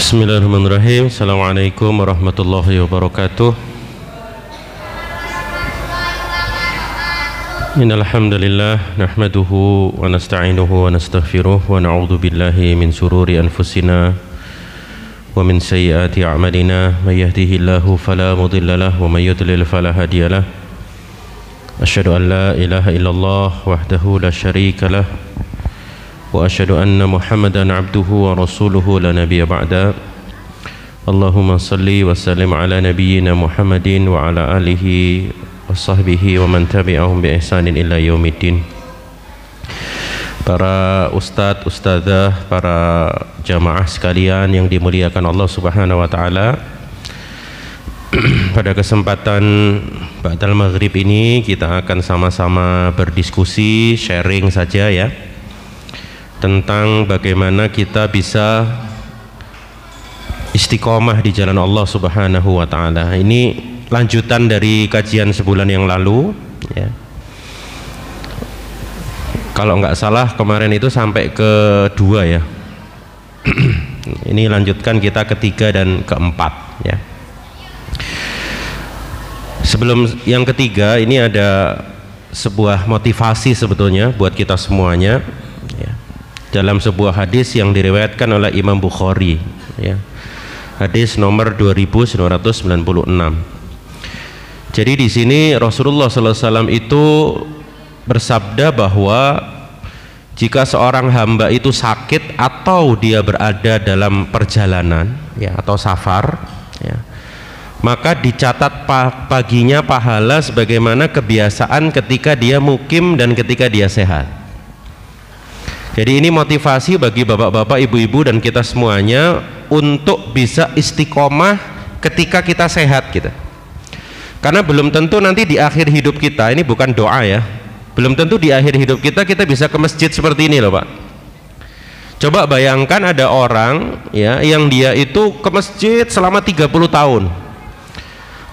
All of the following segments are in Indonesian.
Bismillahirrahmanirrahim. Assalamualaikum warahmatullahi wabarakatuh. Innal hamdalillah nahmaduhu wa nasta'inuhu wa nastaghfiruh wa na'udzu billahi min shururi anfusina wa min sayyiati a'malina may yahdihillahu fala mudilla lahu wa may yudlil fala hadiyalah. Asyhadu an la ilaha illallah wahdahu la syarika lah wa asyhadu anna Muhammadan abduhu wa rasuluhu la nabiyya ba'da. Allahumma salli wa sallim ala nabiyyina Muhammadin wa ala alihi wa sahbihi wa man tabi'ahum bi ihsanin ila yaumiddin. Para ustadz, ustadzah, para jamaah sekalian yang dimuliakan Allah Subhanahu wa taala, pada kesempatan ba'dal maghrib ini kita akan sama-sama berdiskusi, sharing saja ya, tentang bagaimana kita bisa istiqomah di jalan Allah Subhanahu wa taala. Ini lanjutan dari kajian sebulan yang lalu ya. Kalau nggak salah kemarin itu sampai kedua ya. Ini lanjutkan kita ketiga dan keempat ya. Sebelum yang ketiga, ini ada sebuah motivasi sebetulnya buat kita semuanya ya. Dalam sebuah hadis yang diriwayatkan oleh Imam Bukhari ya. Hadis nomor 2996. Jadi di sini Rasulullah sallallahu alaihi wasallam itu bersabda bahwa jika seorang hamba itu sakit atau dia berada dalam perjalanan ya, atau safar ya, maka dicatat paginya pahala sebagaimana kebiasaan ketika dia mukim dan ketika dia sehat. Jadi ini motivasi bagi bapak-bapak, ibu-ibu dan kita semuanya untuk bisa istiqomah ketika kita sehat kita. Karena belum tentu nanti di akhir hidup kita, ini bukan doa ya, belum tentu di akhir hidup kita bisa ke masjid seperti ini loh Pak. Coba bayangkan ada orang ya yang dia itu ke masjid selama 30 tahun,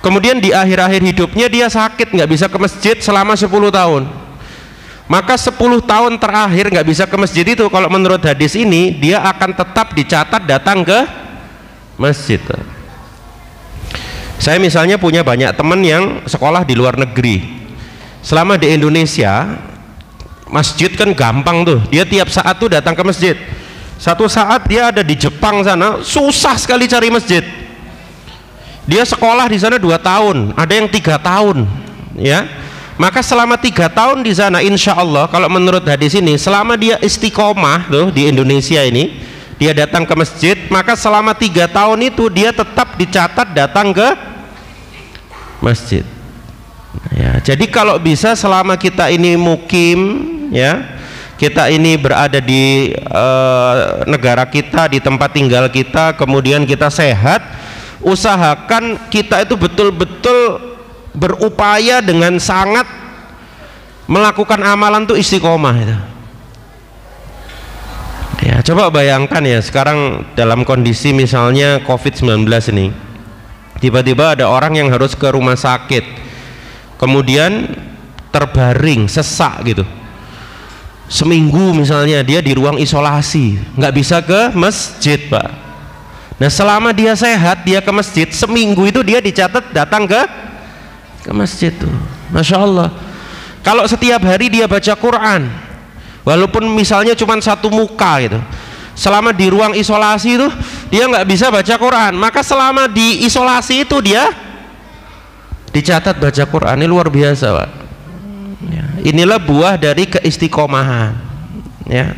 kemudian di akhir-akhir hidupnya dia sakit nggak bisa ke masjid selama 10 tahun. Maka 10 tahun terakhir nggak bisa ke masjid itu, kalau menurut hadis ini dia akan tetap dicatat datang ke masjid. Saya misalnya punya banyak teman yang sekolah di luar negeri. Selama di Indonesia masjid kan gampang tuh, dia tiap saat tuh datang ke masjid. Satu saat dia ada di Jepang sana, susah sekali cari masjid. Dia sekolah di sana 2 tahun, ada yang 3 tahun ya. Maka selama 3 tahun di sana, insya Allah kalau menurut hadis ini, selama dia istiqomah tuh di Indonesia ini, dia datang ke masjid, maka selama 3 tahun itu dia tetap dicatat datang ke masjid ya. Jadi kalau bisa selama kita ini mukim ya, kita ini berada di negara kita, di tempat tinggal kita, kemudian kita sehat, usahakan kita itu betul-betul berupaya dengan sangat melakukan amalan tuh istiqomah itu. Ya, coba bayangkan ya, sekarang dalam kondisi misalnya COVID-19 ini, tiba-tiba ada orang yang harus ke rumah sakit, kemudian terbaring, sesak gitu, seminggu misalnya dia di ruang isolasi, nggak bisa ke masjid Pak. Nah selama dia sehat, dia ke masjid, seminggu itu dia dicatat datang ke masjid tuh. Masya Allah. Kalau setiap hari dia baca Quran, walaupun misalnya cuma 1 muka gitu, selama di ruang isolasi itu dia nggak bisa baca Quran, maka selama di isolasi itu dia dicatat baca Quran. Ini luar biasa Pak ya. Inilah buah dari keistiqomahan ya.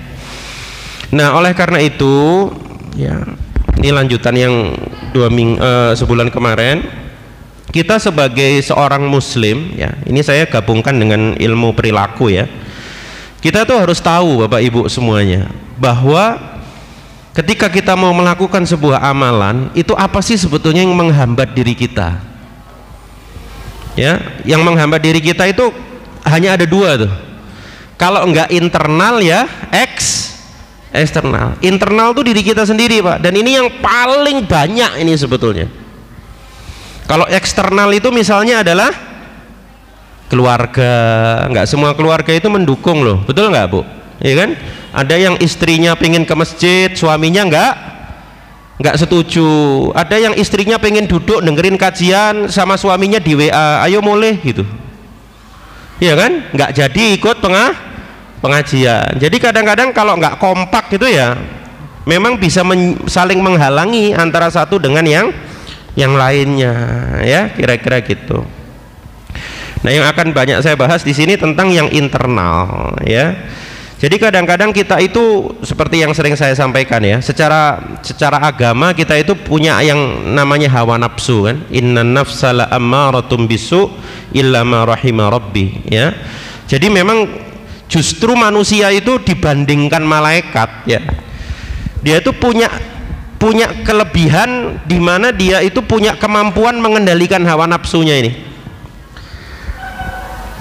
Nah oleh karena itu ya, ini lanjutan yang sebulan kemarin. Kita sebagai seorang muslim ya, ini saya gabungkan dengan ilmu perilaku ya, kita tuh harus tahu Bapak Ibu semuanya, bahwa ketika kita mau melakukan sebuah amalan, itu apa sih sebetulnya yang menghambat diri kita ya. Yang menghambat diri kita itu hanya ada 2 tuh, kalau enggak internal ya eksternal. Internal tuh diri kita sendiri Pak, dan ini yang paling banyak ini sebetulnya. Kalau eksternal itu misalnya adalah keluarga, nggak semua keluarga itu mendukung loh, betul nggak Bu? Ya kan? Ada yang istrinya pingin ke masjid, suaminya nggak setuju. Ada yang istrinya pengen duduk dengerin kajian sama suaminya di WA, ayo mulai gitu, ya kan, nggak jadi ikut pengajian. Jadi kadang-kadang kalau nggak kompak gitu ya, memang bisa saling menghalangi antara satu dengan yang lainnya, ya kira-kira gitu. Nah, yang akan banyak saya bahas di sini tentang yang internal, ya. Jadi kadang-kadang kita itu seperti yang sering saya sampaikan ya, secara agama kita itu punya yang namanya hawa nafsu kan. Innan nafsa la ammaratum bisu illa ma rahima rabbi, ya. Jadi memang justru manusia itu dibandingkan malaikat ya, dia itu punya kelebihan di mana dia itu punya kemampuan mengendalikan hawa nafsunya ini.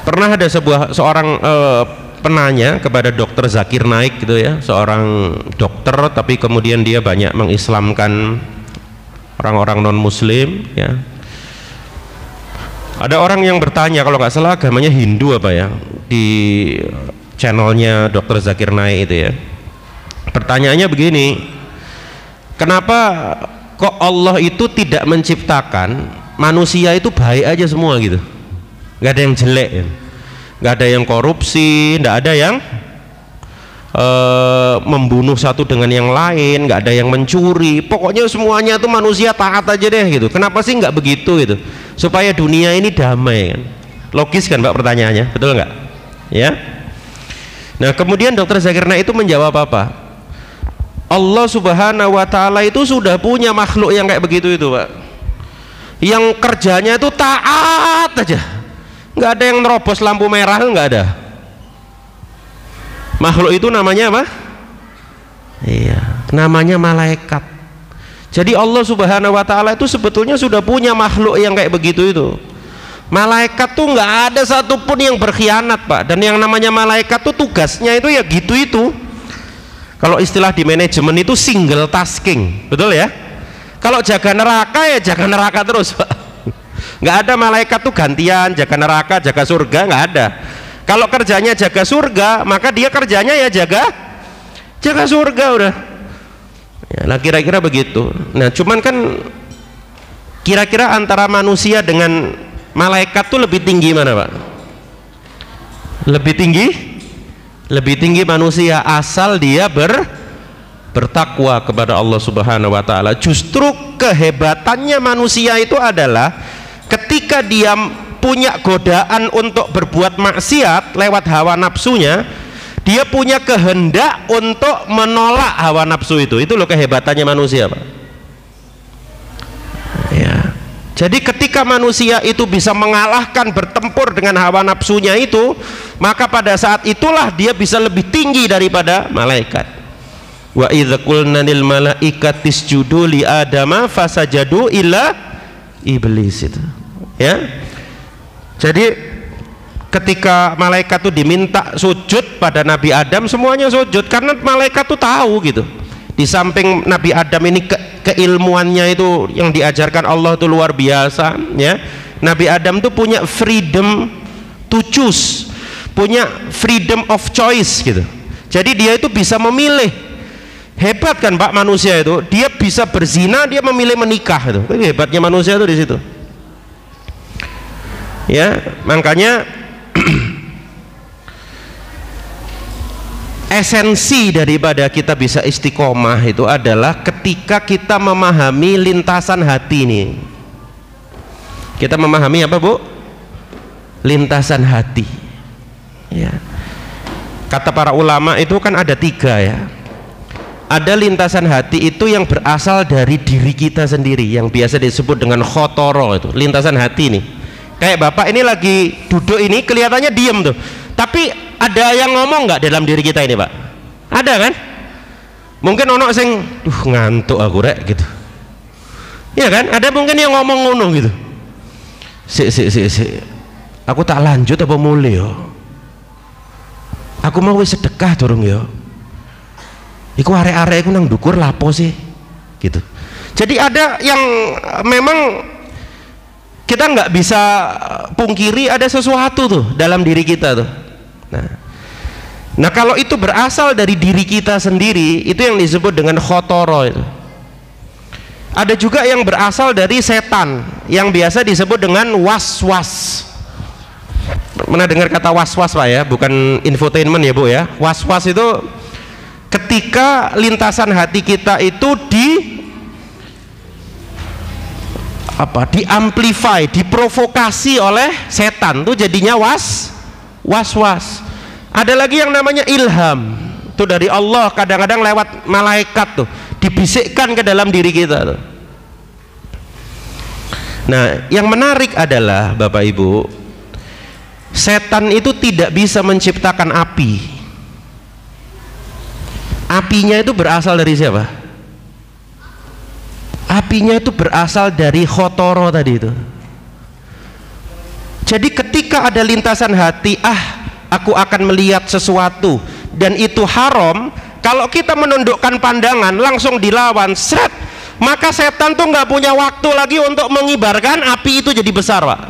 Pernah ada seorang penanya kepada Dr. Zakir Naik gitu ya, seorang dokter tapi kemudian dia banyak mengislamkan orang-orang non muslim ya. Ada orang yang bertanya, kalau nggak salah agamanya Hindu apa ya, di channelnya Dr. Zakir Naik itu ya. Pertanyaannya begini, kenapa kok Allah itu tidak menciptakan manusia itu baik aja semua gitu, nggak ada yang jelek ya? Nggak ada yang korupsi, nggak ada yang membunuh satu dengan yang lain, nggak ada yang mencuri, pokoknya semuanya tuh manusia taat aja deh gitu. Kenapa sih nggak begitu gitu, supaya dunia ini damai kan? Logis kan Pak pertanyaannya, betul nggak ya? Nah kemudian Dr. Zakir Naik itu menjawab apa? Allah subhanahu wa ta'ala itu sudah punya makhluk yang kayak begitu itu Pak, yang kerjanya itu taat aja, nggak ada yang nerobos lampu merah, nggak ada. Makhluk itu namanya apa? Iya, namanya malaikat. Jadi Allah subhanahu wa ta'ala itu sebetulnya sudah punya makhluk yang kayak begitu itu. Malaikat tuh nggak ada satupun yang berkhianat Pak, dan yang namanya malaikat tuh tugasnya itu ya gitu itu. Kalau istilah di manajemen itu single tasking, betul ya? Kalau jaga neraka ya jaga neraka terus Pak. Nggak ada malaikat tuh gantian jaga neraka, jaga surga, nggak ada. Kalau kerjanya jaga surga, maka dia kerjanya ya jaga surga udah. Ya, nah kira-kira begitu. Nah cuman kan kira-kira antara manusia dengan malaikat tuh lebih tinggi mana Pak? Lebih tinggi manusia, asal dia bertakwa kepada Allah subhanahu wa ta'ala. Justru kehebatannya manusia itu adalah ketika dia punya godaan untuk berbuat maksiat lewat hawa nafsunya, dia punya kehendak untuk menolak hawa nafsu itu loh kehebatannya manusia Pak ya. Jadi ketika manusia itu bisa mengalahkan, bertempur dengan hawa nafsunya itu, maka pada saat itulah dia bisa lebih tinggi daripada malaikat. Wa idza qulna lil malaikati isjudu li adama fasajadu illa iblis itu ya. Jadi ketika malaikat itu diminta sujud pada Nabi Adam, semuanya sujud karena malaikat itu tahu gitu. Di samping Nabi Adam ini keilmuannya itu yang diajarkan Allah itu luar biasa ya. Nabi Adam itu punya freedom to choose, punya freedom of choice gitu. Jadi dia itu bisa memilih. Hebat kan Pak manusia itu, dia bisa berzina, dia memilih menikah itu. Hebatnya manusia itu di situ. Ya, makanya esensi daripada kita bisa istiqomah itu adalah ketika kita memahami lintasan hati ini. Kita memahami apa Bu? Lintasan hati ya. Kata para ulama itu kan ada 3 ya. Ada lintasan hati itu yang berasal dari diri kita sendiri, yang biasa disebut dengan khotoro itu, lintasan hati nih. Kayak Bapak ini lagi duduk ini kelihatannya diem tuh, tapi ada yang ngomong nggak dalam diri kita ini Pak? Ada kan? Mungkin ono sing ngantuk aku rek gitu ya kan? Ada mungkin yang ngomong ngono gitu, si aku tak lanjut apa mulai yo, aku mau wis sedekah dorong yo, iku arek-arek iku nang dukur lapo sih gitu. Jadi ada yang memang kita nggak bisa pungkiri ada sesuatu tuh dalam diri kita tuh. Nah kalau itu berasal dari diri kita sendiri, itu yang disebut dengan khotoro itu. Ada juga yang berasal dari setan yang biasa disebut dengan was-was. Pernah dengar kata was-was Pak ya? Bukan infotainment ya Bu ya. Was-was itu ketika lintasan hati kita itu diamplify, diprovokasi oleh setan, tuh jadinya was-was. Ada lagi yang namanya ilham, itu dari Allah, kadang-kadang lewat malaikat tuh, dibisikkan ke dalam diri kita tuh. Nah, yang menarik adalah Bapak Ibu, setan itu tidak bisa menciptakan api. Apinya itu berasal dari siapa? Apinya itu berasal dari khotoro tadi itu. Jadi ketika ada lintasan hati, aku akan melihat sesuatu dan itu haram, kalau kita menundukkan pandangan langsung dilawan, seret, maka setan tuh nggak punya waktu lagi untuk mengibarkan api itu jadi besar Pak.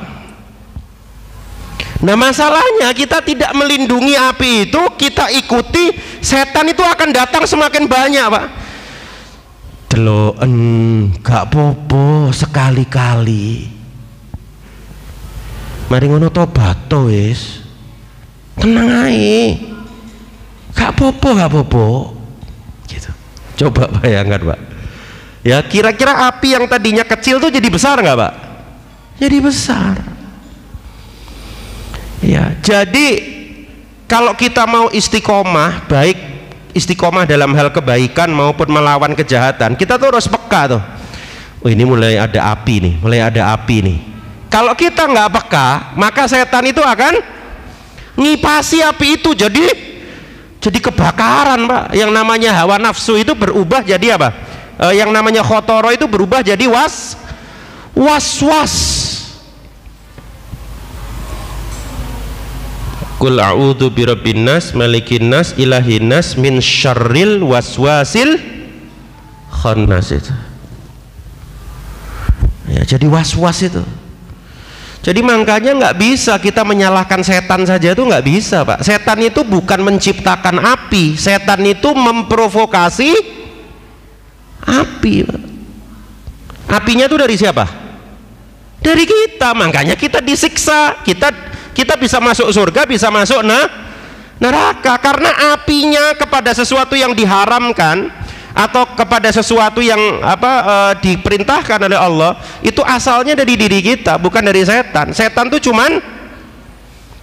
Nah masalahnya kita tidak melindungi api itu, kita ikuti, setan itu akan datang semakin banyak Pak. Deloken gak popo sekali-kali, mari ngono tobat to wis, tenang ae, gak popo gitu. Coba bayangkan Pak ya, kira-kira api yang tadinya kecil tuh jadi besar nggak Pak? Jadi besar ya. Jadi kalau kita mau istiqomah, baik istiqomah dalam hal kebaikan maupun melawan kejahatan, kita tuh harus peka tuh. Oh ini mulai ada api nih. Kalau kita nggak peka, maka setan itu akan ngipasi api itu jadi kebakaran Pak. Yang namanya hawa nafsu itu berubah jadi apa? Yang namanya khotoro itu berubah jadi was-was. Qul a'udzu birabbin nas, malikin nas, ilahin nas, min syarril waswasil khannas itu. Ya, jadi was-was itu. Jadi makanya nggak bisa kita menyalahkan setan saja, itu nggak bisa Pak. Setan itu bukan menciptakan api, setan itu memprovokasi api Pak. Apinya itu dari siapa? Dari kita, makanya kita disiksa, kita bisa masuk surga, bisa masuk neraka, karena apinya kepada sesuatu yang diharamkan atau kepada sesuatu yang diperintahkan oleh Allah, itu asalnya dari diri kita, bukan dari setan. Setan tuh cuman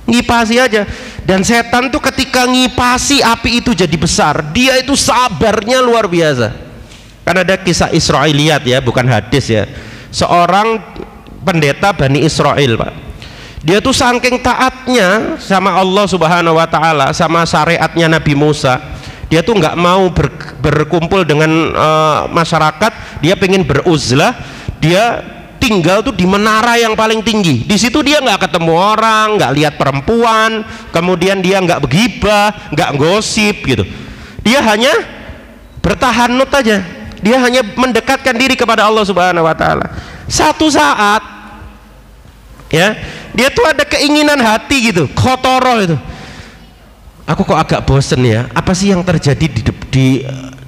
ngipasi aja, dan setan tuh ketika ngipasi api itu jadi besar, dia itu sabarnya luar biasa. Kan ada kisah Israiliyat ya, bukan hadis ya. Seorang pendeta Bani Israel Pak, dia tuh saking taatnya sama Allah Subhanahu wa Ta'ala, sama syariatnya Nabi Musa, dia tuh nggak mau berkumpul dengan masyarakat, dia pengen beruzlah, dia tinggal tuh di menara yang paling tinggi. Di situ dia nggak ketemu orang, nggak lihat perempuan, kemudian dia nggak begibah, nggak gosip gitu. Dia hanya bertahanut aja, dia hanya mendekatkan diri kepada Allah Subhanahu wa Ta'ala. Satu saat ya, dia tuh ada keinginan hati gitu, khotoro itu, aku kok agak bosen ya, apa sih yang terjadi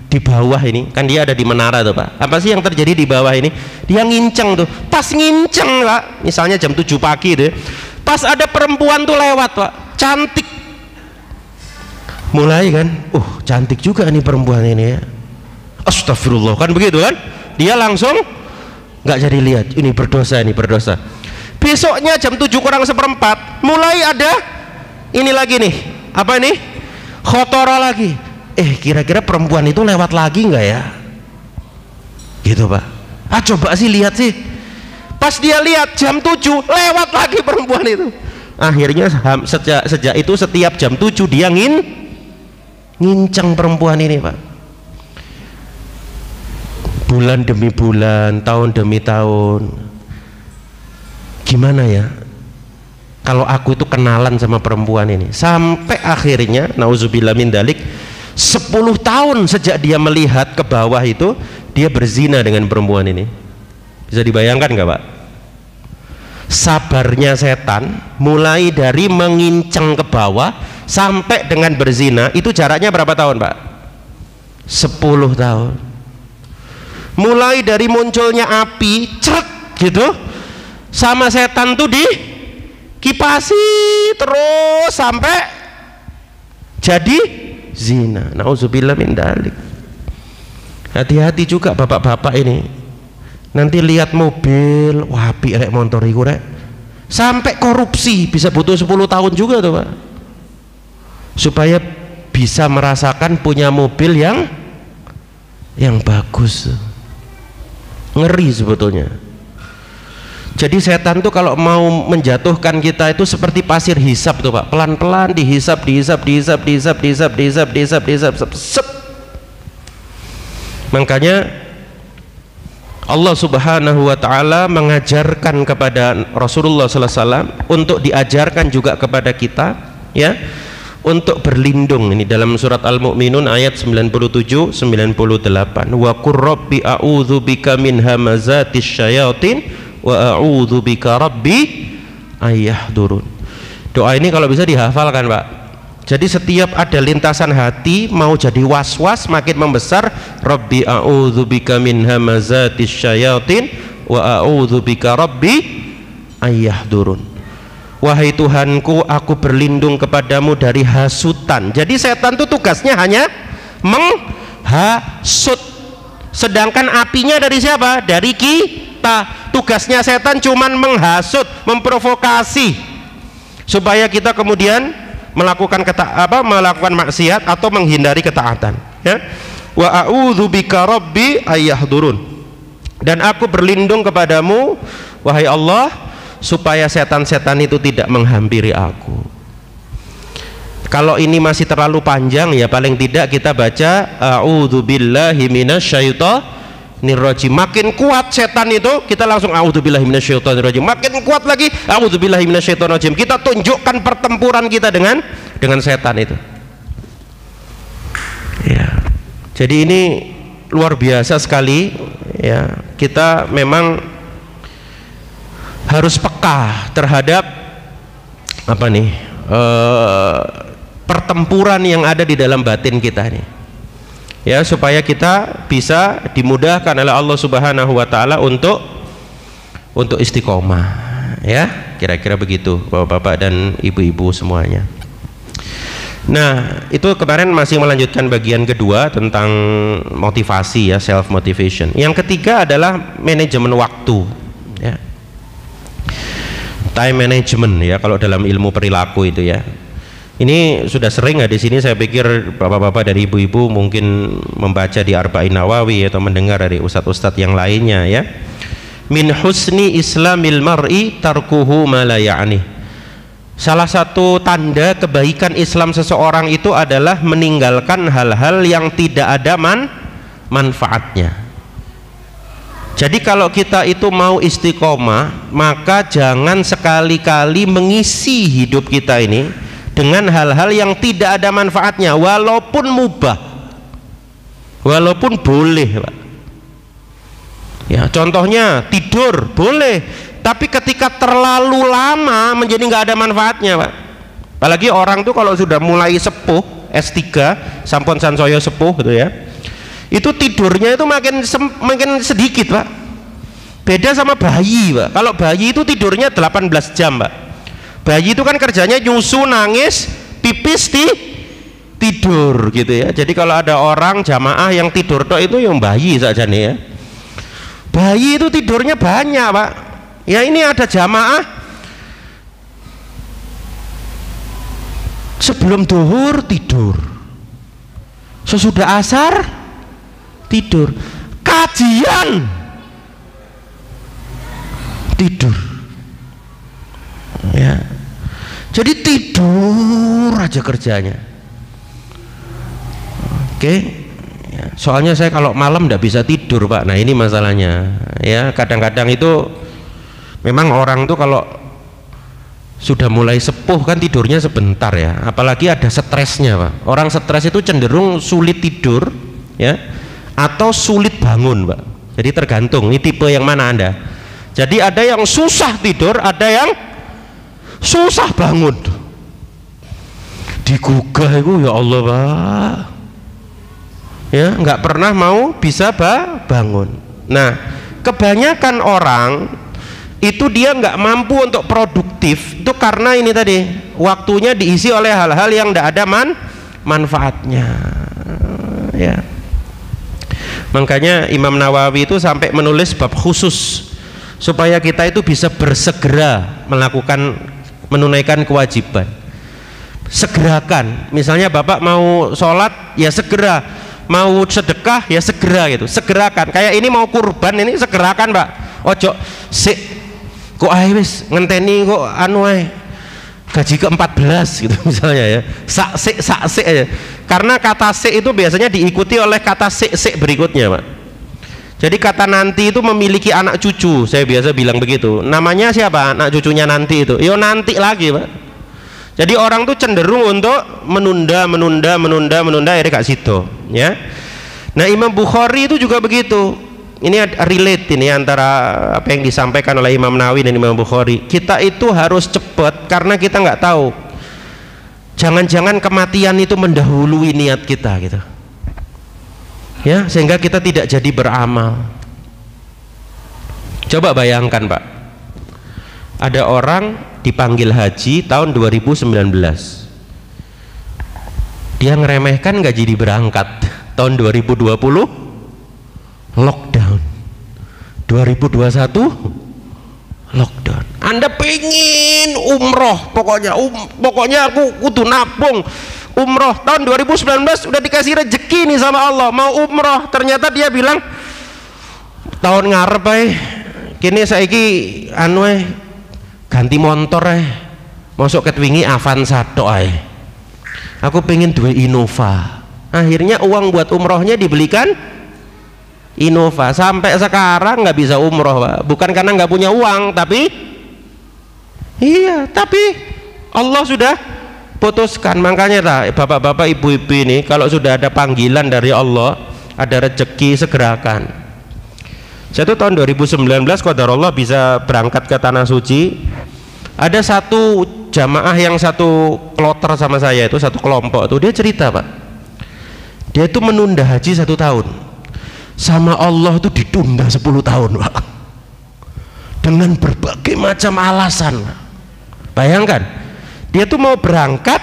di bawah ini, kan dia ada di menara tuh Pak, apa sih yang terjadi di bawah ini. Dia nginceng tuh, pas nginceng Pak, misalnya jam 7 pagi deh, pas ada perempuan tuh lewat Pak, cantik, mulai kan, cantik juga nih perempuan ini ya, astagfirullah, kan begitu kan, dia langsung nggak jadi lihat, ini berdosa. Besoknya jam 7 kurang seperempat mulai ada ini lagi nih, apa ini, khotoro lagi. Kira-kira perempuan itu lewat lagi nggak ya gitu Pak. Coba sih lihat sih. Pas dia lihat jam 7 lewat lagi perempuan itu. Akhirnya sejak itu setiap jam 7 dia nginceng perempuan ini Pak. Bulan demi bulan, tahun demi tahun. Gimana ya kalau aku itu kenalan sama perempuan ini, sampai akhirnya nauzubillah min dalik, 10 tahun sejak dia melihat ke bawah itu, dia berzina dengan perempuan ini. Bisa dibayangkan nggak Pak? Sabarnya setan mulai dari menginceng ke bawah sampai dengan berzina, itu jaraknya berapa tahun Pak? 10 tahun. mulai dari munculnya api cret gitu, sama setan tuh dikipasi terus sampai jadi zina. Nauzubillah min dzalik. Hati-hati juga bapak-bapak ini, nanti lihat mobil wah apik rek motor iku rek, sampai korupsi bisa butuh 10 tahun juga tuh Pak, supaya bisa merasakan punya mobil yang bagus. Ngeri sebetulnya. Jadi setan tuh kalau mau menjatuhkan kita itu seperti pasir hisap tuh Pak, pelan-pelan dihisap. Makanya Allah Subhanahu wa taala mengajarkan kepada Rasulullah sallallahu alaihi wasallam untuk diajarkan juga kepada kita ya, untuk berlindung. Ini dalam surat Al-Mu'minun ayat 97 98. Wa qur rabbi a'udzu bika min hamazatis syayatin wa a'udzu bika rabbi ayahdurun. Doa ini kalau bisa dihafalkan Pak. Jadi setiap ada lintasan hati mau jadi was-was makin membesar, rabbi a'udzu bika min hamazatis syayatin wa a'udzu bika rabbi ayahdurun. Wahai Tuhanku, aku berlindung kepadamu dari hasutan. Jadi setan itu tugasnya hanya menghasut, sedangkan apinya dari siapa? Dari kita. Tugasnya setan cuman menghasut, memprovokasi supaya kita kemudian melakukan melakukan maksiat atau menghindari ketaatan ya. Wa a'udzu bika rabbi ayahdurun. Dan aku berlindung kepadamu wahai Allah supaya setan-setan itu tidak menghampiri aku. Kalau ini masih terlalu panjang ya paling tidak kita baca a'udzubillahi minasyaitonirrajim. Makin kuat setan itu kita langsung a'udzubillahi minasyaitonirrajim. Makin kuat lagi a'udzubillahi minasyaitonirrajim. Kita tunjukkan pertempuran kita dengan setan itu. Ya. Jadi ini luar biasa sekali ya. Kita memang harus peka terhadap pertempuran yang ada di dalam batin kita ini ya, supaya kita bisa dimudahkan oleh Allah Subhanahu wa taala untuk istiqomah ya, kira-kira begitu bapak-bapak dan ibu-ibu semuanya. Nah itu kemarin masih melanjutkan bagian kedua tentang motivasi ya, self motivation. Yang ketiga adalah manajemen waktu ya, time management ya kalau dalam ilmu perilaku itu ya. Ini sudah sering ya di sini, saya pikir bapak-bapak dan ibu-ibu mungkin membaca di Arba'in Nawawi atau mendengar dari ustadz-ustadz yang lainnya ya. Min husni islamil mar'i tarkuhu ma la ya'ni. Salah satu tanda kebaikan Islam seseorang itu adalah meninggalkan hal-hal yang tidak ada manfaatnya. Jadi kalau kita itu mau istiqomah, maka jangan sekali-kali mengisi hidup kita ini dengan hal-hal yang tidak ada manfaatnya, walaupun mubah, walaupun boleh Pak. Ya, contohnya tidur boleh, tapi ketika terlalu lama menjadi nggak ada manfaatnya Pak. Apalagi orang tuh kalau sudah mulai sepuh, S3, sampun sansoyo sepuh gitu ya, itu tidurnya itu makin sedikit Pak. Beda sama bayi Pak. Kalau bayi itu tidurnya 18 jam Pak. Bayi itu kan kerjanya nyusu, nangis, pipis, tidur gitu ya. Jadi kalau ada orang jamaah yang tidur tok itu yang bayi saja nih ya. Bayi itu tidurnya banyak Pak. Ya ini ada jamaah sebelum duhur tidur, sesudah asar tidur, kajian tidur ya. Jadi tidur aja kerjanya. Oke ya, soalnya saya kalau malam nggak bisa tidur Pak. Nah ini masalahnya ya. Kadang-kadang itu memang orang tuh kalau sudah mulai sepuh kan tidurnya sebentar ya, apalagi ada stresnya Pak. Orang stres itu cenderung sulit tidur ya, atau sulit bangun Pak. Jadi tergantung ini tipe yang mana Anda. Jadi ada yang susah tidur, ada yang susah bangun. Digugah itu ya Allah Pak ya, nggak pernah mau bisa bangun. Nah, kebanyakan orang itu dia nggak mampu untuk produktif itu karena ini tadi, waktunya diisi oleh hal-hal yang tidak ada manfaatnya, ya. Makanya Imam Nawawi itu sampai menulis bab khusus supaya kita itu bisa bersegera menunaikan kewajiban. Segerakan, misalnya bapak mau sholat ya segera, mau sedekah ya segera gitu, segerakan. Kayak ini mau kurban ini segerakan pak, ojo sik kok ae wis ngenteni kok anu ae gaji ke-14 gitu misalnya ya, sak sik aja, karena kata sik itu biasanya diikuti oleh kata sik berikutnya pak. Jadi kata nanti itu memiliki anak cucu, saya biasa bilang begitu. Namanya siapa anak cucunya nanti itu? Yo nanti lagi pak. Jadi orang tuh cenderung untuk menunda akhirnya gak sido, ya. Nah Imam Bukhari itu juga begitu. Ini relate ini antara apa yang disampaikan oleh Imam Nawawi dan Imam Bukhari. Kita itu harus cepat karena kita nggak tahu. Jangan-jangan kematian itu mendahului niat kita gitu. Ya, sehingga kita tidak jadi beramal. Coba bayangkan Pak, ada orang dipanggil haji tahun 2019, dia ngeremehkan nggak jadi berangkat. Tahun 2020 lockdown, 2021 lockdown. Anda pengen umroh, pokoknya aku kudu nabung umroh. Tahun 2019 udah dikasih rezeki nih sama Allah mau umroh, ternyata dia bilang tahun ngarep kini saiki anu ganti motor masuk ketwingi Avanza tok aku pengen duwe Innova. Akhirnya uang buat umrohnya dibelikan Innova. Sampai sekarang nggak bisa umroh Pak. Bukan karena nggak punya uang, tapi Allah sudah putuskan. Makanya bapak-bapak ibu-ibu ini kalau sudah ada panggilan dari Allah, ada rezeki, segerakan. Saya tuh tahun 2019 qadarullah bisa berangkat ke Tanah Suci. Ada satu jamaah yang satu kloter sama saya itu, satu kelompok itu, dia cerita Pak, dia itu menunda haji 1 tahun sama Allah itu ditunda 10 tahun Pak, dengan berbagai macam alasan. Bayangkan, dia tuh mau berangkat,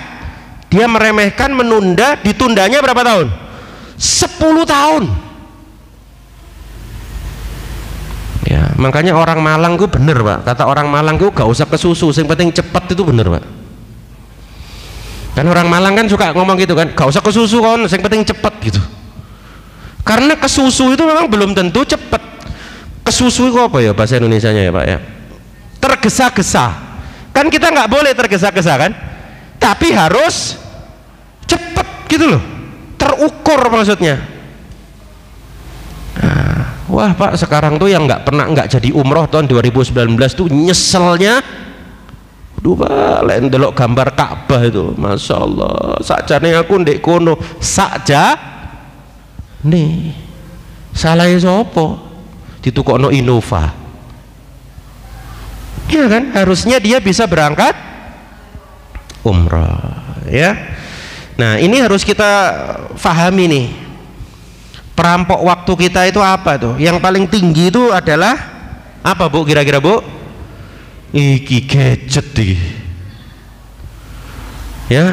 dia meremehkan, menunda, ditundanya berapa tahun? 10 tahun. Ya, makanya orang Malang itu bener Pak, kata orang Malang itu gak usah kesusu, yang penting cepat, itu bener Pak. Kan orang Malang kan suka ngomong gitu kan, gak usah kesusu kan, yang penting cepat gitu. Karena kesusu itu memang belum tentu cepat. Kesusu itu apa ya bahasa Indonesianya ya Pak ya? Tergesa-gesa. Kan kita nggak boleh tergesa-gesa kan, tapi harus cepat gitu loh, terukur maksudnya. Nah, wah Pak, sekarang tuh yang nggak jadi umroh tahun 2019 tuh nyeselnya. Duh Pak, lain delok gambar Ka'bah itu, masya Allah. Sakjane aku ndek kono sakja nih, salah sopo ditukokno Innova. Ya kan, harusnya dia bisa berangkat umroh ya. Nah ini harus kita fahami nih, perampok waktu kita itu apa tuh? Yang paling tinggi itu adalah apa Bu, kira-kira Bu? Iki gadget nih ya.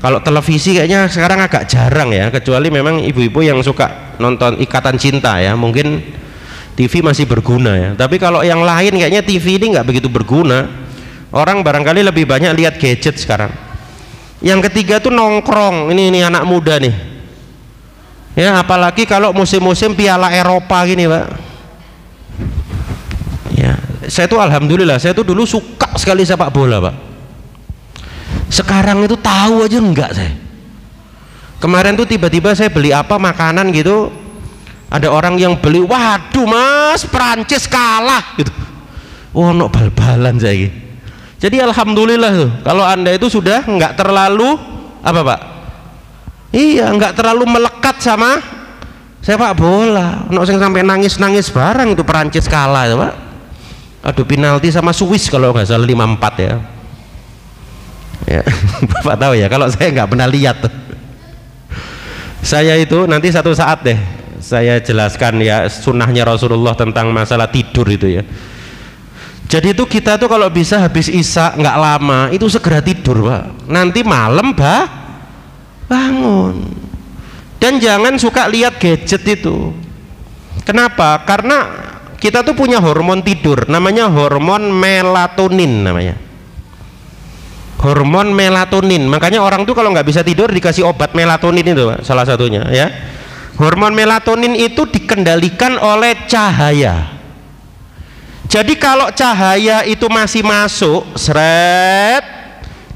Kalau televisi kayaknya sekarang agak jarang ya, kecuali memang ibu-ibu yang suka nonton Ikatan Cinta ya, mungkin TV masih berguna ya. Tapi kalau yang lain kayaknya TV ini nggak begitu berguna. Orang barangkali lebih banyak lihat gadget sekarang. Yang ketiga tuh nongkrong. Ini anak muda nih ya, apalagi kalau musim-musim Piala Eropa gini Pak ya. Saya tuh alhamdulillah, saya tuh dulu suka sekali sepak bola Pak. Sekarang itu tahu aja enggak saya. Kemarin tuh tiba-tiba saya beli apa makanan gitu, ada orang yang beli, waduh Mas, Prancis kalah gitu. Wah, no bal-balan saya gitu. Jadi alhamdulillah tuh, kalau Anda itu sudah enggak terlalu apa Pak? Iya, enggak terlalu melekat sama sepak bola. No sing sampai nangis-nangis barang itu Prancis kalah itu Pak. Aduh, penalti sama Swiss kalau nggak salah 5-4 ya. Ya, Bapak tahu ya, kalau saya nggak pernah lihat tuh. Saya itu nanti satu saat deh saya jelaskan ya sunnahnya Rasulullah tentang masalah tidur itu ya. Jadi itu kita tuh kalau bisa habis isya nggak lama itu segera tidur Pak, nanti malam bangun. Dan jangan suka lihat gadget itu. Kenapa? Karena kita tuh punya hormon tidur namanya hormon melatonin namanya, hormon melatonin. Makanya orang tuh kalau nggak bisa tidur dikasih obat melatonin itu Pak, salah satunya ya. Hormon melatonin itu dikendalikan oleh cahaya. Jadi kalau cahaya itu masih masuk, seret,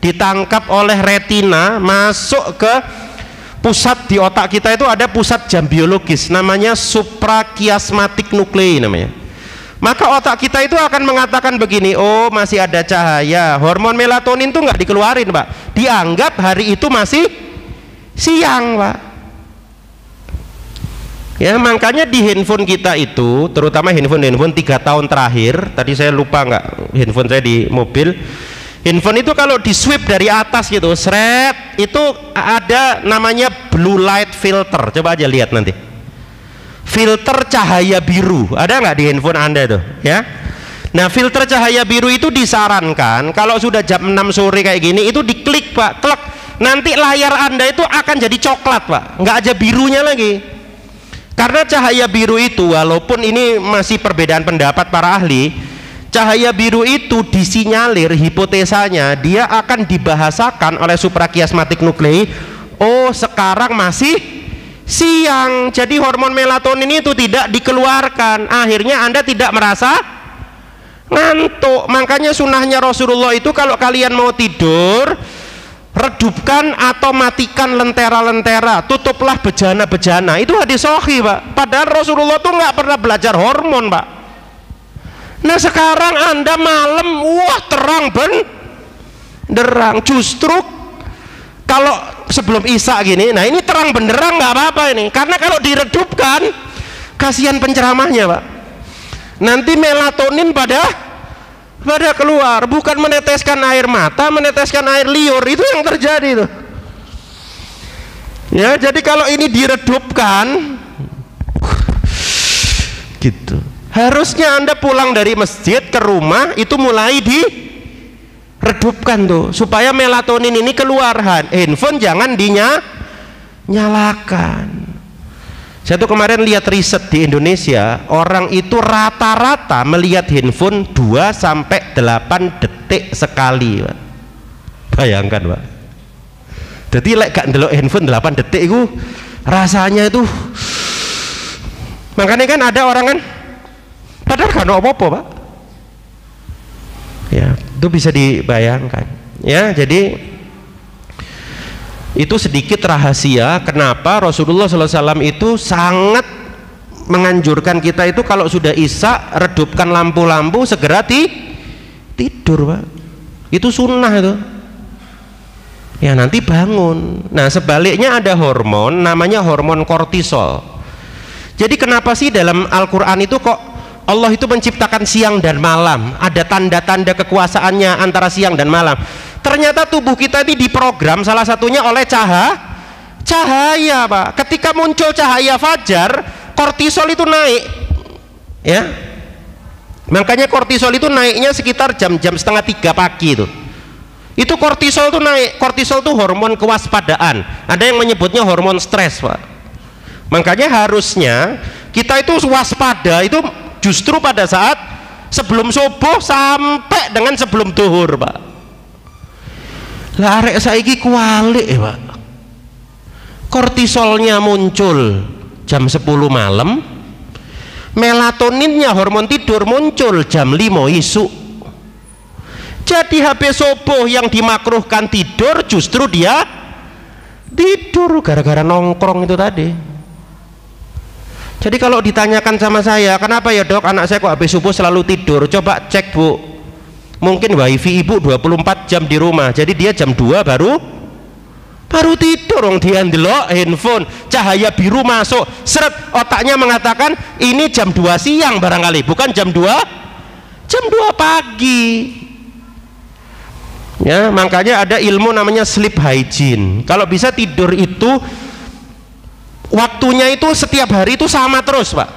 ditangkap oleh retina, masuk ke pusat di otak kita, itu ada pusat jam biologis namanya suprachiasmatic nuclei namanya. Maka otak kita itu akan mengatakan begini, oh masih ada cahaya, hormon melatonin itu nggak dikeluarin Pak, dianggap hari itu masih siang Pak. Ya makanya di handphone kita itu, terutama handphone 3 tahun terakhir, tadi saya lupa nggak handphone saya di mobil, handphone itu kalau di swipe dari atas gitu, seret, itu ada namanya blue light filter. Coba aja lihat nanti, filter cahaya biru ada nggak di handphone Anda itu ya. Nah filter cahaya biru itu disarankan kalau sudah jam 6 sore kayak gini itu diklik Pak, klek, nanti layar Anda itu akan jadi coklat Pak, nggak aja birunya lagi. Karena cahaya biru itu, walaupun ini masih perbedaan pendapat para ahli, cahaya biru itu disinyalir, hipotesanya dia akan dibahasakan oleh suprachiasmatic nuclei, oh sekarang masih siang, jadi hormon melatonin itu tidak dikeluarkan, akhirnya Anda tidak merasa ngantuk. Makanya sunnahnya Rasulullah itu kalau kalian mau tidur, redupkan atau matikan lentera-lentera, tutuplah bejana-bejana. Itu hadis sahih Pak, padahal Rasulullah tuh nggak pernah belajar hormon Pak. Nah sekarang Anda malam, wah terang benderang, justru kalau sebelum isya gini, nah ini terang benderang nggak apa-apa ini, karena kalau diredupkan kasihan penceramahnya Pak, nanti melatonin pada keluar, bukan meneteskan air mata, meneteskan air liur, itu yang terjadi itu ya. Jadi kalau ini diredupkan gitu, harusnya Anda pulang dari masjid ke rumah itu mulai diredupkan tuh, supaya melatonin ini keluar. Handphone jangan dinyalakan. Saya tuh kemarin lihat riset di Indonesia, orang itu rata-rata melihat handphone 2-8 detik sekali Pak. Bayangkan Pak, jadi gak ndelok handphone 8 detik itu rasanya itu. Makanya kan ada orang kan padahal gak ada apa-apa Pak ya, itu bisa dibayangkan ya. Jadi itu sedikit rahasia kenapa Rasulullah SAW itu sangat menganjurkan kita itu kalau sudah isya redupkan lampu-lampu, segera tidur Pak. Itu sunnah itu ya, nanti bangun. Nah sebaliknya ada hormon namanya hormon kortisol. Jadi kenapa sih dalam Al-Quran itu kok Allah itu menciptakan siang dan malam, ada tanda-tanda kekuasaannya antara siang dan malam. Ternyata tubuh kita ini diprogram salah satunya oleh cahaya Pak. Ketika muncul cahaya fajar, kortisol itu naik ya. Makanya kortisol itu naiknya sekitar jam-jam 2:30 pagi itu. Itu kortisol itu naik. Kortisol itu hormon kewaspadaan, ada yang menyebutnya hormon stres Pak. Makanya harusnya kita itu waspada itu justru pada saat sebelum subuh sampai dengan sebelum duhur Pak. Lah arek saiki kualik Pak, kortisolnya muncul jam 10 malam, melatoninnya hormon tidur muncul jam 5 isuk. Jadi habis subuh yang dimakruhkan tidur justru dia tidur gara-gara nongkrong itu tadi. Jadi kalau ditanyakan sama saya, kenapa ya dok anak saya kok habis subuh selalu tidur, coba cek Bu, mungkin wifi ibu 24 jam di rumah, jadi dia jam 2 baru tidur. Dia ndelok handphone, cahaya biru masuk, seret, otaknya mengatakan ini jam 2 siang barangkali, bukan jam 2 pagi ya. Makanya ada ilmu namanya sleep hygiene. Kalau bisa tidur itu waktunya itu setiap hari itu sama terus Pak,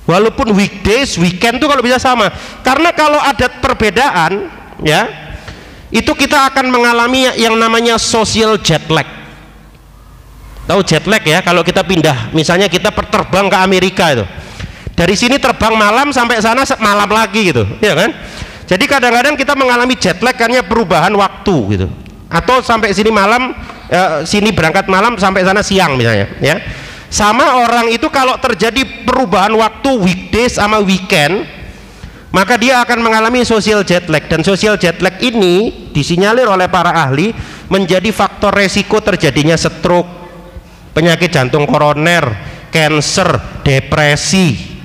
walaupun weekdays, weekend tuh kalau bisa sama. Karena kalau ada perbedaan ya, itu kita akan mengalami yang namanya social jet lag. Tahu jet lag ya? Kalau kita pindah, misalnya kita terbang ke Amerika itu, dari sini terbang malam sampai sana malam lagi gitu, ya kan? Jadi kadang-kadang kita mengalami jet lag karena perubahan waktu gitu. Atau sampai sini malam, sini berangkat malam sampai sana siang misalnya, ya. Sama orang itu kalau terjadi perubahan waktu weekdays sama weekend, maka dia akan mengalami social jet lag. Dan social jet lag ini disinyalir oleh para ahli menjadi faktor resiko terjadinya stroke, penyakit jantung koroner, cancer, depresi.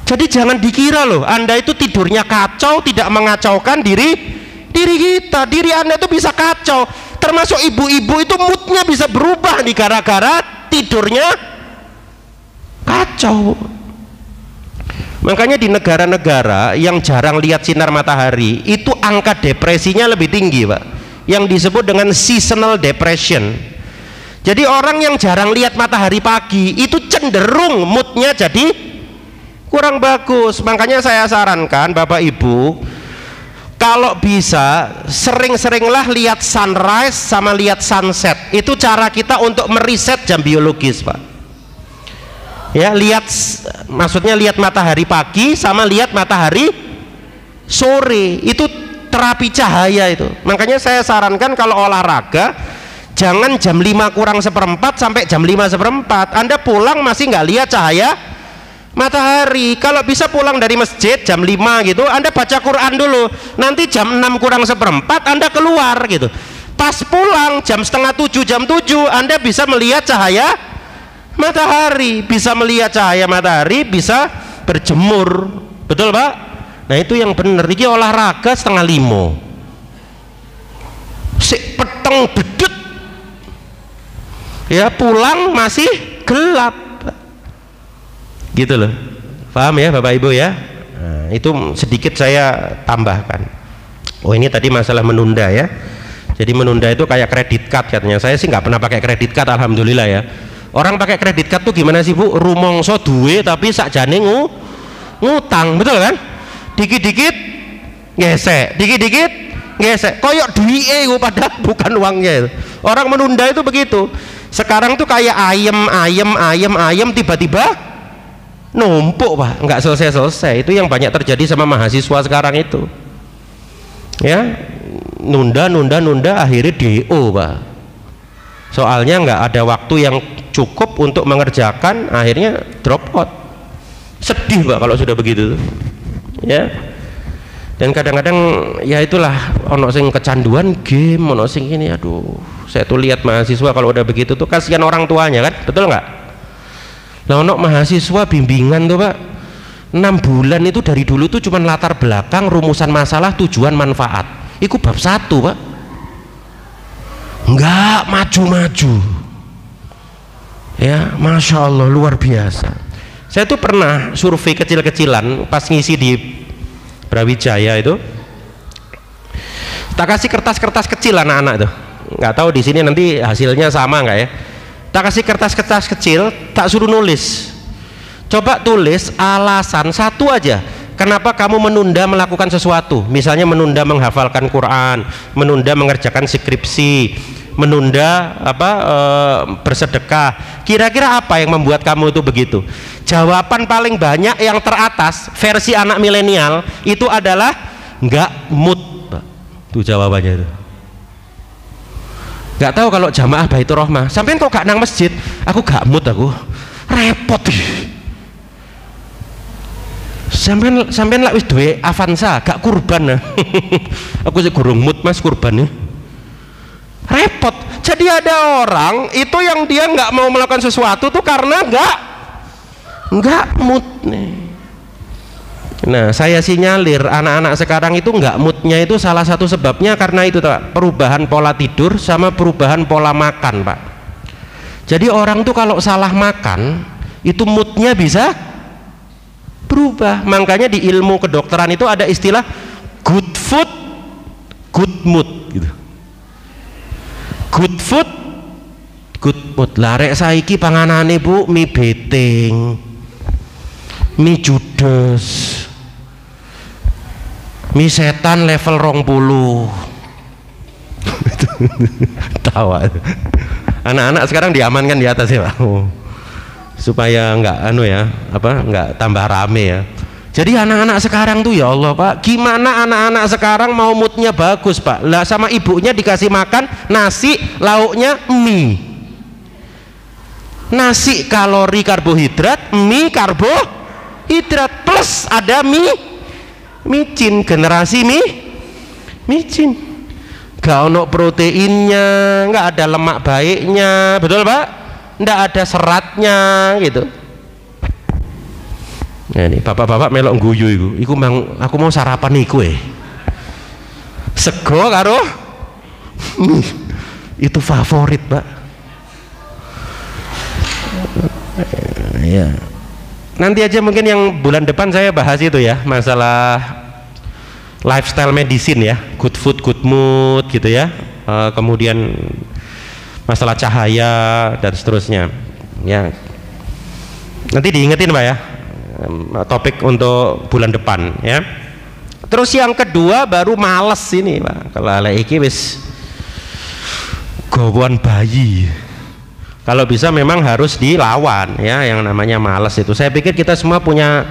Jadi jangan dikira loh Anda itu tidurnya kacau tidak mengacaukan diri kita. Diri Anda itu bisa kacau, termasuk ibu-ibu itu moodnya bisa berubah nih gara-gara tidurnya kacau. Makanya di negara-negara yang jarang lihat sinar matahari itu angka depresinya lebih tinggi Pak, yang disebut dengan seasonal depression. Jadi orang yang jarang lihat matahari pagi itu cenderung moodnya jadi kurang bagus. Makanya saya sarankan Bapak Ibu, kalau bisa sering-seringlah lihat sunrise sama lihat sunset. Itu cara kita untuk meriset jam biologis Pak. Ya, maksudnya lihat matahari pagi sama lihat matahari sore, itu terapi cahaya itu. Makanya saya sarankan kalau olahraga jangan jam 5 kurang seperempat sampai jam 5 seperempat. Anda pulang masih nggak lihat cahaya matahari. Kalau bisa pulang dari masjid jam 5 gitu, Anda baca Quran dulu, nanti jam 6 kurang seperempat Anda keluar gitu. Pas pulang jam setengah 7, jam 7 Anda bisa melihat cahaya matahari, bisa melihat cahaya matahari, bisa berjemur. Betul Pak? Nah itu yang benar. Ini olahraga setengah 5 si peteng bedut ya, pulang masih gelap gitu loh. Paham ya Bapak Ibu ya? Nah, itu sedikit saya tambahkan. Oh ini tadi masalah menunda ya. Jadi menunda itu kayak kredit card katanya. Saya sih nggak pernah pakai kredit card alhamdulillah ya. Orang pakai kredit card tuh gimana sih Bu? Rumongso duwe tapi sakjane ngutang, betul kan? Dikit-dikit gesek, dikit-dikit gesek. Koyok duwike padahal bukan uangnya itu. Orang menunda itu begitu. Sekarang tuh kayak ayam tiba-tiba numpuk Pak, nggak selesai. Itu yang banyak terjadi sama mahasiswa sekarang itu ya, nunda akhirnya DO Pak, soalnya nggak ada waktu yang cukup untuk mengerjakan, akhirnya drop out. Sedih Pak kalau sudah begitu ya. Dan kadang-kadang ya itulah, ono sing kecanduan game, ono sing ini, aduh saya tuh lihat mahasiswa kalau udah begitu tuh kasihan orang tuanya kan, betul nggak? Nah, untuk mahasiswa bimbingan tuh Pak, 6 bulan itu dari dulu tuh cuman latar belakang, rumusan masalah, tujuan, manfaat. Itu bab 1 Pak, nggak maju-maju ya. Masya Allah luar biasa. Saya tuh pernah survei kecil-kecilan pas ngisi di Brawijaya itu, tak kasih kertas-kertas kecil anak-anak tuh, nggak tahu di sini nanti hasilnya sama nggak ya. Tak kasih kertas-kertas kecil, tak suruh nulis. Coba tulis alasan satu aja kenapa kamu menunda melakukan sesuatu. Misalnya menunda menghafalkan Quran, menunda mengerjakan skripsi, menunda bersedekah. Kira-kira apa yang membuat kamu itu begitu? Jawaban paling banyak yang teratas versi anak milenial itu adalah nggak mood. Itu jawabannya itu. Nggak tahu kalau jamaah Baitur Rahmah, sampean kok gak nang masjid? Aku gak mood, aku repot. Sampean lak wis duwe Avanza, gak kurban nah. Aku sih gurung mood Mas kurban nih. Repot. Jadi ada orang itu yang dia nggak mau melakukan sesuatu tuh karena nggak mood nih. Nah, saya sinyalir anak-anak sekarang itu nggak moodnya itu salah satu sebabnya karena itu Pak, perubahan pola tidur sama perubahan pola makan Pak. Jadi orang tuh kalau salah makan itu moodnya bisa berubah. Makanya di ilmu kedokteran itu ada istilah good food, good mood gitu. Good food, good mood. Lah rek saiki panganane Bu mie beting, mie judes, mie setan level 20. Tawa. Anak-anak sekarang diamankan di atas ya Pak, supaya nggak tambah rame ya. Jadi anak-anak sekarang tuh ya Allah Pak, gimana anak-anak sekarang mau moodnya bagus Pak, lah sama ibunya dikasih makan nasi lauknya mie, nasi kalori karbohidrat, mie karbohidrat plus ada micin, generasi micin, gak ono proteinnya, nggak ada lemak baiknya, betul Pak, nggak ada seratnya gitu. Nah, ini bapak-bapak melok guyu iku aku mau sarapan iku sego karo itu favorit Pak. Ya. Nanti aja mungkin yang bulan depan saya bahas itu ya, masalah lifestyle medicine ya, good food good mood gitu ya, kemudian masalah cahaya dan seterusnya ya. Nanti diingetin Pak ya, topik untuk bulan depan ya. Terus yang kedua baru males ini Pak, kalau iki wis gowon bayi, kalau bisa memang harus dilawan ya yang namanya males itu. Saya pikir kita semua punya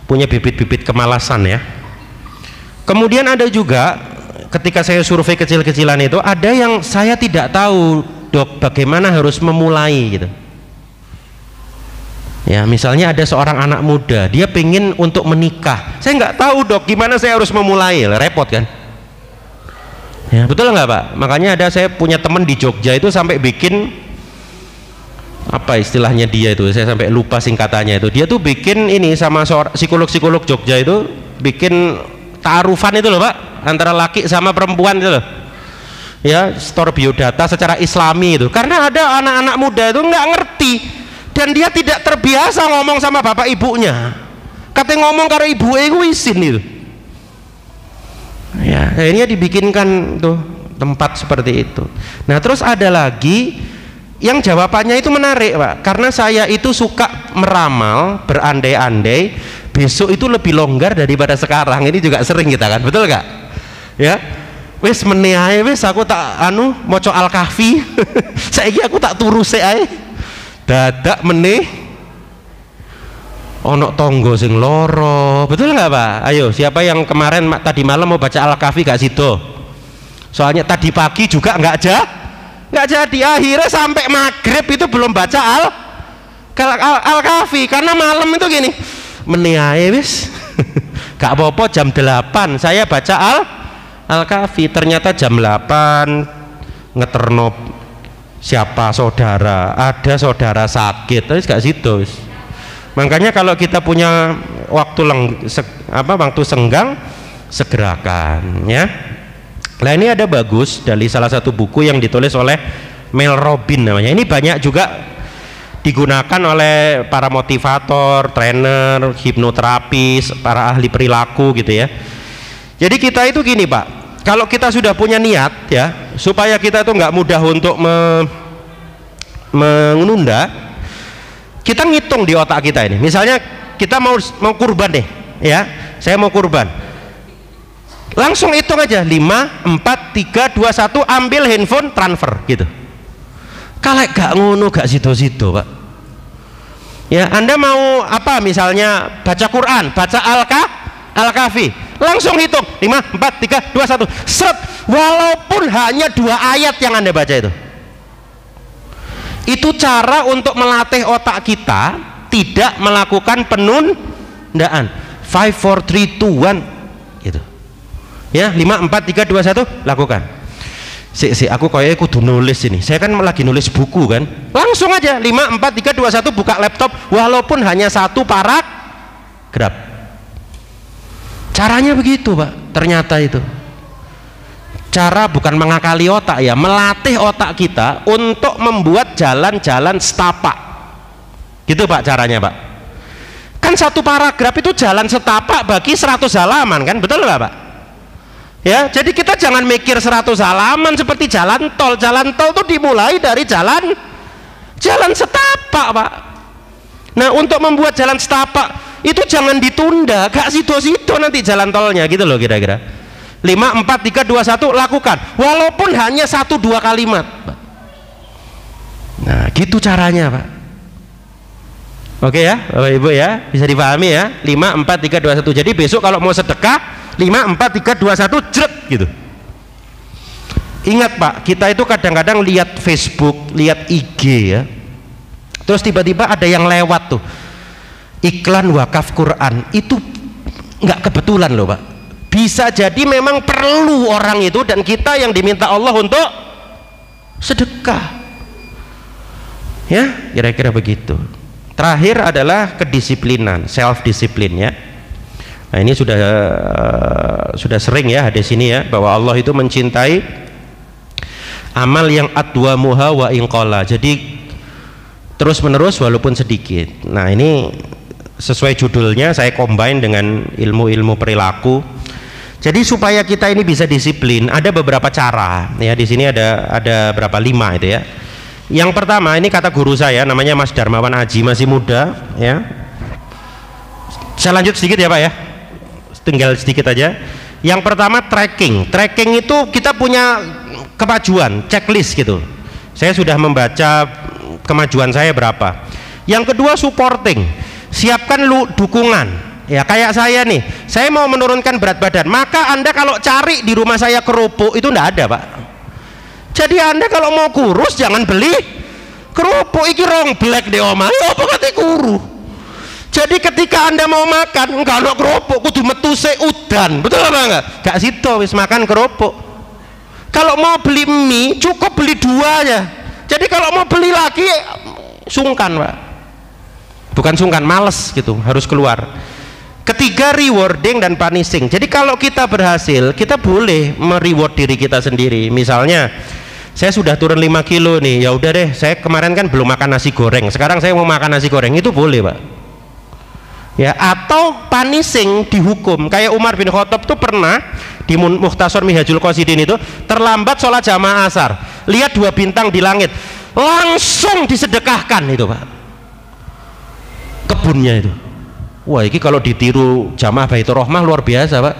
bibit-bibit kemalasan ya. Kemudian ada juga ketika saya survei kecil-kecilan itu, ada yang saya tidak tahu Dok bagaimana harus memulai gitu ya. Misalnya ada seorang anak muda, dia pengen untuk menikah, saya nggak tahu Dok gimana saya harus memulai, repot kan ya, betul nggak Pak? Makanya saya punya teman di Jogja itu sampai bikin apa istilahnya dia itu, saya sampai lupa singkatannya itu, dia tuh bikin ini sama psikolog Jogja itu bikin taarufan itu loh Pak, antara laki sama perempuan itu loh ya, store biodata secara islami itu, karena ada anak-anak muda itu nggak ngerti dan dia tidak terbiasa ngomong sama bapak ibunya, katanya ngomong karena ibu itu isin itu ya, akhirnya dibikinkan tuh tempat seperti itu. Nah terus ada lagi yang jawabannya itu menarik Pak, karena saya itu suka meramal, berandai-andai besok itu lebih longgar daripada sekarang. Ini juga sering kita kan, betul gak ya, wis meneh wis aku tak maca Al-Kahfi saiki aku tak turuse ae, dadak meneh ono tonggo sing loro, betul nggak Pak? Ayo siapa yang kemarin tadi malam mau baca Al-Kahfi gak sido, soalnya tadi pagi juga nggak jadi, akhirnya sampai maghrib itu belum baca Al-Kahfi karena malam itu gini meneh wis gak apa-apa jam 8 saya baca Al-Kahfi, ternyata jam 8 ngeterno siapa saudara, ada saudara sakit, terus gak situ. Makanya kalau kita punya waktu waktu senggang segerakan ya. Nah ini ada bagus dari salah satu buku yang ditulis oleh Mel Robbins namanya, ini banyak juga digunakan oleh para motivator, trainer, hipnoterapis, para ahli perilaku gitu ya. Jadi kita itu gini Pak, kalau kita sudah punya niat ya, supaya kita itu nggak mudah untuk menunda, kita ngitung di otak kita ini. Misalnya kita mau kurban deh ya, saya mau kurban, langsung hitung aja 5, 4, 3, 2, 1, ambil handphone transfer gitu. Kalau gak ngono gak sido-sido Pak ya. Anda mau apa, misalnya baca Quran, baca Al-Kahfi, langsung hitung 5, 4, 3, 2, 1 seret, walaupun hanya 2 ayat yang Anda baca itu cara untuk melatih otak kita tidak melakukan penundaan. 5, 4, 3, 2, 1 gitu ya. 5, 4, 3, 2, 1 lakukan. Aku kayaknya kudu nulis ini, saya kan lagi nulis buku kan, langsung aja 5, 4, 3, 2, 1 buka laptop, walaupun hanya 1 paragraf. Caranya begitu Pak, ternyata itu cara bukan mengakali otak ya, melatih otak kita untuk membuat jalan-jalan setapak gitu Pak caranya Pak. Kan 1 paragraf itu jalan setapak bagi 100 halaman kan, betul nggak Pak? Ya, jadi kita jangan mikir 100 halaman seperti jalan tol. Jalan tol itu dimulai dari jalan setapak, Pak. Nah, untuk membuat jalan setapak itu jangan ditunda, gak sido-sido nanti jalan tolnya gitu loh kira-kira. 5, 4, 3, 2, 1 lakukan. Walaupun hanya 1-2 kalimat, Pak. Nah, gitu caranya, Pak. Oke ya, Bapak Ibu ya, bisa dipahami ya. 5, 4, 3, 2, 1. Jadi besok kalau mau sedekah 5, 4, 3, 2, 1 jret gitu. Ingat Pak, kita itu kadang-kadang lihat Facebook, lihat IG ya, terus tiba-tiba ada yang lewat tuh iklan wakaf Quran. Itu nggak kebetulan loh Pak, bisa jadi memang perlu orang itu dan kita yang diminta Allah untuk sedekah ya, kira-kira begitu. Terakhir adalah kedisiplinan, self disiplin ya. Nah, ini sudah sering ya hadis ini ya, bahwa Allah itu mencintai amal yang adwamuha wa inqala, jadi terus menerus walaupun sedikit. Nah, ini sesuai judulnya saya combine dengan ilmu-ilmu perilaku. Jadi supaya kita ini bisa disiplin ada beberapa cara ya. Di sini ada berapa, 5 itu ya. Yang pertama, ini kata guru saya namanya Mas Darmawan Aji, masih muda ya. Saya lanjut sedikit ya Pak ya, tinggal sedikit aja. Yang pertama tracking itu kita punya kemajuan, checklist gitu. Saya sudah membaca kemajuan saya berapa. Yang kedua supporting, siapkan dukungan ya. Kayak saya nih, saya mau menurunkan berat badan, maka Anda kalau cari di rumah saya kerupuk itu enggak ada Pak. Jadi Anda kalau mau kurus jangan beli kerupuk iki rong black di omah apa kate kuru. Jadi ketika Anda mau makan enggak ada kerupuk, kudu metu se udan, betul apa enggak? Gak sido wis makan kerupuk. Kalau mau beli mie cukup beli 2 aja. Jadi kalau mau beli lagi sungkan Pak, bukan sungkan, males gitu, harus keluar. Ketiga, rewarding dan punishing. Jadi kalau kita berhasil, kita boleh mereward diri kita sendiri. Misalnya saya sudah turun 5 kilo nih, ya udah deh, saya kemarin kan belum makan nasi goreng, sekarang saya mau makan nasi goreng, itu boleh Pak ya. Atau punishing, dihukum. Kayak Umar bin Khattab tuh pernah di Mukhtasar Minhajul Qasidin itu terlambat sholat jamaah asar, lihat 2 bintang di langit, langsung disedekahkan itu Pak kebunnya itu. Wah, ini kalau ditiru jamaah Baitur Rahmah luar biasa Pak.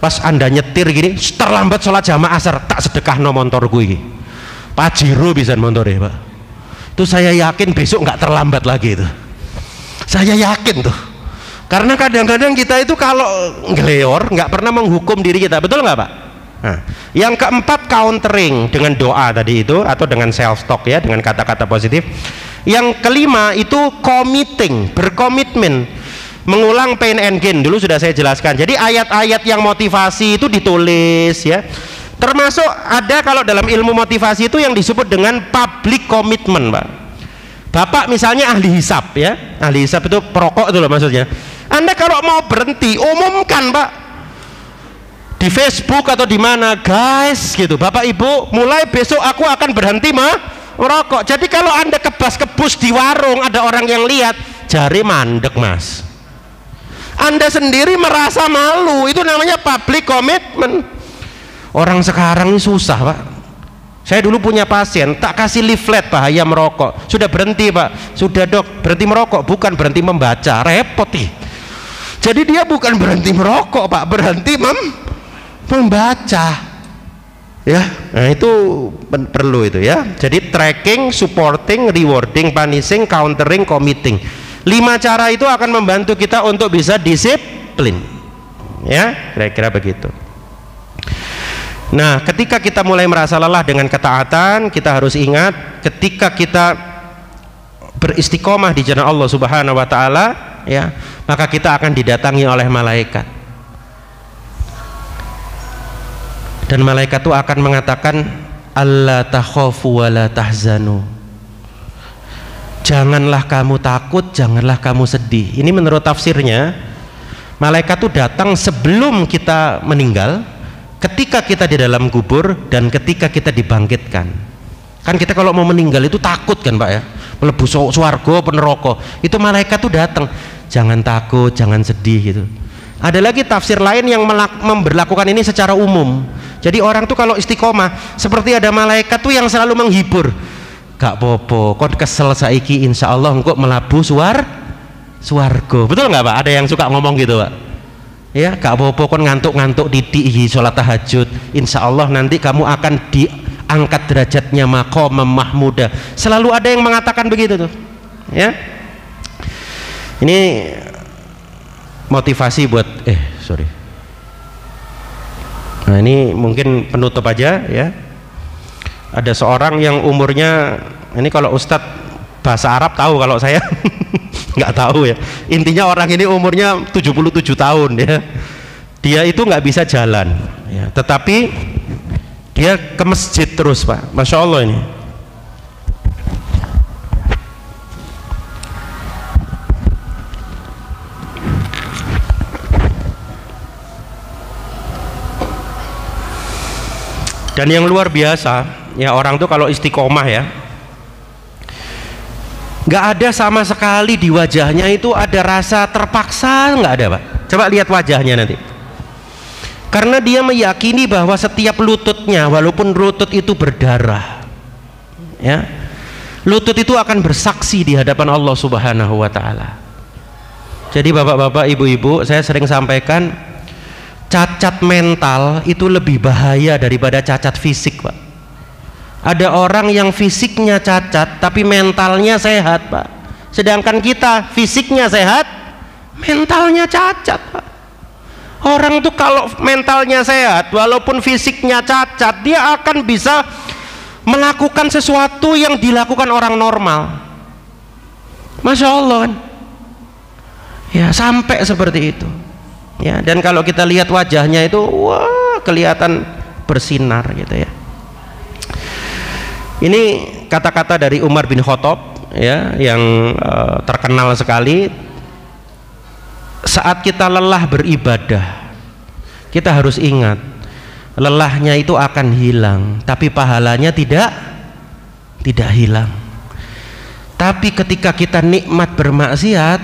Pas Anda nyetir gini terlambat sholat jamaah asar, tak sedekah no motorku ini Pajero bisa motor ya Pak. Itu saya yakin besok nggak terlambat lagi itu, saya yakin tuh. Karena kadang-kadang kita itu kalau ngeleor nggak pernah menghukum diri kita, betul nggak Pak? Nah, yang keempat countering dengan doa tadi itu atau dengan self talk ya, dengan kata-kata positif. Yang kelima itu committing, berkomitmen, mengulang pain and gain, dulu sudah saya jelaskan. Jadi ayat-ayat yang motivasi itu ditulis ya. Termasuk ada kalau dalam ilmu motivasi itu yang disebut dengan public commitment Pak. Bapak misalnya ahli hisab ya, ahli hisab itu perokok itu loh maksudnya. Anda kalau mau berhenti umumkan Pak di Facebook atau di mana, guys gitu, Bapak Ibu mulai besok aku akan berhenti merokok. Jadi kalau Anda kebas-kebus di warung ada orang yang lihat, jari mandek Mas, Anda sendiri merasa malu, itu namanya public commitment. Orang sekarang ini susah Pak. Saya dulu punya pasien, tak kasih leaflet bahaya merokok, sudah berhenti Pak. Sudah Dok, berhenti merokok, bukan berhenti membaca, repot nih. Jadi dia bukan berhenti merokok Pak, berhenti membaca ya. Nah itu perlu itu ya. Jadi tracking, supporting, rewarding, punishing, countering, committing. 5 cara itu akan membantu kita untuk bisa disiplin ya, kira-kira begitu. Nah, ketika kita mulai merasa lelah dengan ketaatan, kita harus ingat ketika kita beristiqomah di jalan Allah Subhanahu wa taala ya, maka kita akan didatangi oleh malaikat. Dan malaikat itu akan mengatakan alla takhafu wa la tahzanu. Janganlah kamu takut, janganlah kamu sedih. Ini menurut tafsirnya, malaikat itu datang sebelum kita meninggal, ketika kita di dalam kubur, dan ketika kita dibangkitkan. Kan kita kalau mau meninggal itu takut kan Pak ya, mlebu swarga apa neraka. Itu malaikat tuh datang, jangan takut, jangan sedih gitu. Ada lagi tafsir lain yang memberlakukan ini secara umum. Jadi orang tuh kalau istiqomah seperti ada malaikat tuh yang selalu menghibur. Gak popo, kon kesel saiki insya Allah engkau melabuh suwargo. Betul nggak Pak? Ada yang suka ngomong gitu Pak? Ya, gak popo kon ngantuk-ngantuk titik sholat tahajud. Insya Allah nanti kamu akan diangkat derajatnya maqam mahmuda. Selalu ada yang mengatakan begitu tuh. Ya. Ini motivasi buat Nah ini mungkin penutup aja ya. Ada seorang yang umurnya, ini kalau Ustadz bahasa Arab tahu, kalau saya nggak tahu ya. Intinya orang ini umurnya 77 tahun ya. Dia itu nggak bisa jalan ya, tetapi dia ke masjid terus Pak. Masya Allah ini. Dan yang luar biasa ya, orang tuh kalau istiqomah ya, nggak ada sama sekali di wajahnya itu ada rasa terpaksa, nggak ada Pak. Coba lihat wajahnya nanti, karena dia meyakini bahwa setiap lututnya, walaupun lutut itu berdarah ya, lutut itu akan bersaksi di hadapan Allah Subhanahu wa Ta'ala. Jadi bapak-bapak, ibu-ibu, saya sering sampaikan, cacat mental itu lebih bahaya daripada cacat fisik Pak. Ada orang yang fisiknya cacat tapi mentalnya sehat Pak, sedangkan kita fisiknya sehat, mentalnya cacat Pak. Orang tuh kalau mentalnya sehat walaupun fisiknya cacat, dia akan bisa melakukan sesuatu yang dilakukan orang normal. Masya Allah kan? Ya, sampai seperti itu ya. Dan kalau kita lihat wajahnya itu, wah, kelihatan bersinar gitu ya. Ini kata-kata dari Umar bin Khattab ya, yang terkenal sekali. Saat kita lelah beribadah, kita harus ingat lelahnya itu akan hilang, tapi pahalanya tidak hilang. Tapi ketika kita nikmat bermaksiat,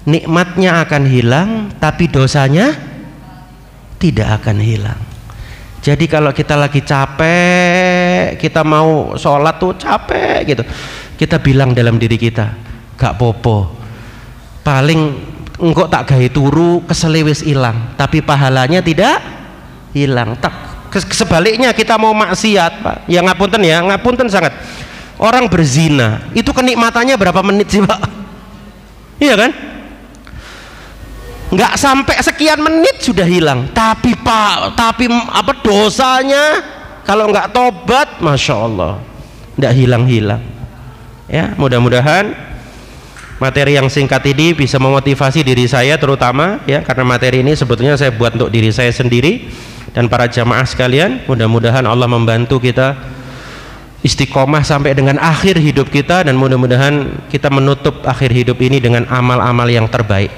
nikmatnya akan hilang, tapi dosanya tidak akan hilang. Jadi kalau kita lagi capek, kita mau sholat tuh capek gitu, kita bilang dalam diri kita, gak popo, paling engkau tak gawe turu keselewis hilang, tapi pahalanya tidak hilang. Sebaliknya kita mau maksiat Pak, ya ngapunten sangat. Orang berzina itu kenikmatannya berapa menit sih Pak? Iya kan? Nggak sampai sekian menit sudah hilang, tapi apa dosanya kalau nggak tobat, Masya Allah, nggak hilang-hilang ya. Mudah-mudahan materi yang singkat ini bisa memotivasi diri saya terutama ya, karena materi ini sebetulnya saya buat untuk diri saya sendiri dan para jamaah sekalian. Mudah-mudahan Allah membantu kita istiqomah sampai dengan akhir hidup kita, dan mudah-mudahan kita menutup akhir hidup ini dengan amal-amal yang terbaik,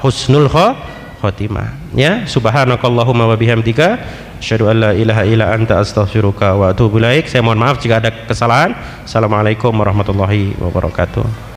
husnul khotimah ya. Subhanakallahumma wa bihamdika asyhadu an la ilaha illa anta astaghfiruka wa atubu ilaik. Saya mohon maaf jika ada kesalahan. Assalamualaikum warahmatullahi wabarakatuh.